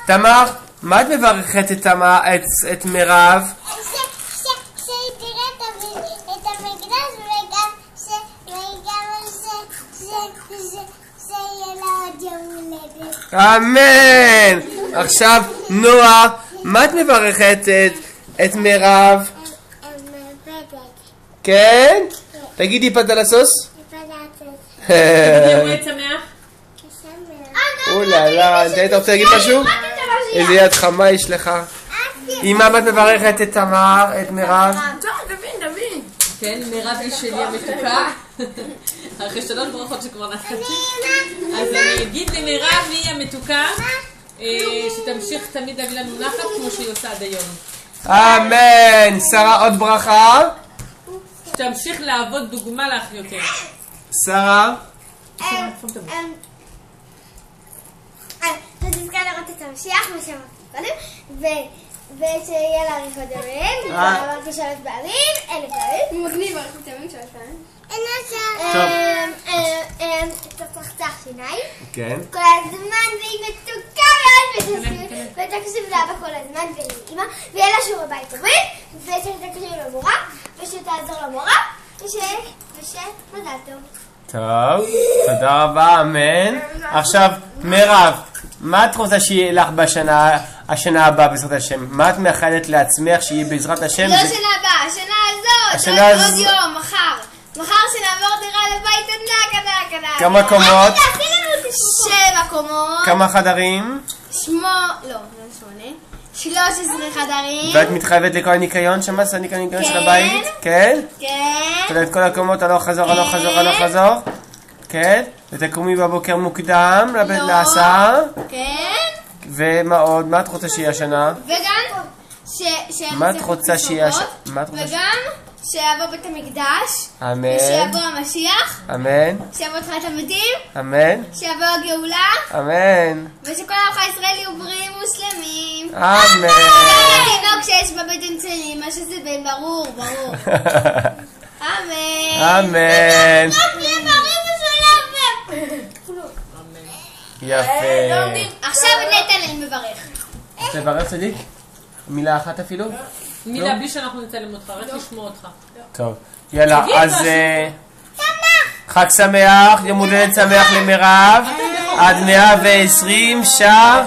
תמר, מה את מברכת את מירב? שהיא תראה את המקדש וגם זה יהיה לה עוד יום הולדת. אמן! עכשיו, נועה, מה את מברכת את מירב? כן? תגידי פת על הסוס? יום שמח. אוללה, אתה רוצה להגיד משהו? איזה יד חמה יש לך. אמא, מה את מברכת את תמר, את מירב? דוד. כן, מירב היא שלי המתוקה. אחרי 3 ברכות שכבר נתתי. אז אני אגיד למירב היא המתוקה, שתמשיך תמיד להביא לנו נחת כמו שהיא עושה עד היום. אמן! שרה, עוד ברכה? שתמשיך לעבוד דוגמה לאחיותיה. שרה? שתזכה לראות את המשיח, כמו שאמרתי קודם, ושיהיה לה אריכות ימים, ואמרתי 3 פעמים, 1000 פעמים. מגניב אריכות ימים 3 פעמים. תצחצח שיניים. כן. כל הזמן, והיא מתוקה מאוד, ותקשיב לאבא כל הזמן, ולאמא, ויהיה לה שיעור בבית טובים, ושתקשיב למורה, ושתעזור למורה, ושמזל טוב. טוב, תודה רבה, אמן. עכשיו, מירב, מה את רוצה שיהיה לך השנה הבאה בעזרת השם? מה את מאחלת לעצמך שיהיה בעזרת השם? לא שנה הבאה, השנה הזאת, עוד יום, מחר שנעבור דירה לבית ענק. כמה קומות? 7 קומות. כמה חדרים? 13 חדרים. ואת מתחייבת לכל הניקיון? שמעת הניקיון של הבית? כן? כן. את כל הקומות הלוך חזור? כן? ותקומי בבוקר מוקדם להסעה? כן. ומה עוד? מה את רוצה שיהיה השנה? וגם מה את רוצה שיהיה השנה? וגם שיעבור בית המקדש. אמן. ושיעבור המשיח. אמן. שיעבור תחילת המתים. אמן. שיעבור הגאולה. אמן. ושכל עמך ישראל יהיו בריאים מוסלמים. אמן. התינוק שיש בבטן שלי, מה שזה בן ברור. אמן. אמן. יפה. עכשיו נתן אני מברך. תברך צדיק? מילה אחת אפילו? מילה בלי שאנחנו נצלם אותך, רק לשמוע אותך. טוב, יאללה, אז חג שמח, יום הולדת שמח למירב, עד 120 שנה.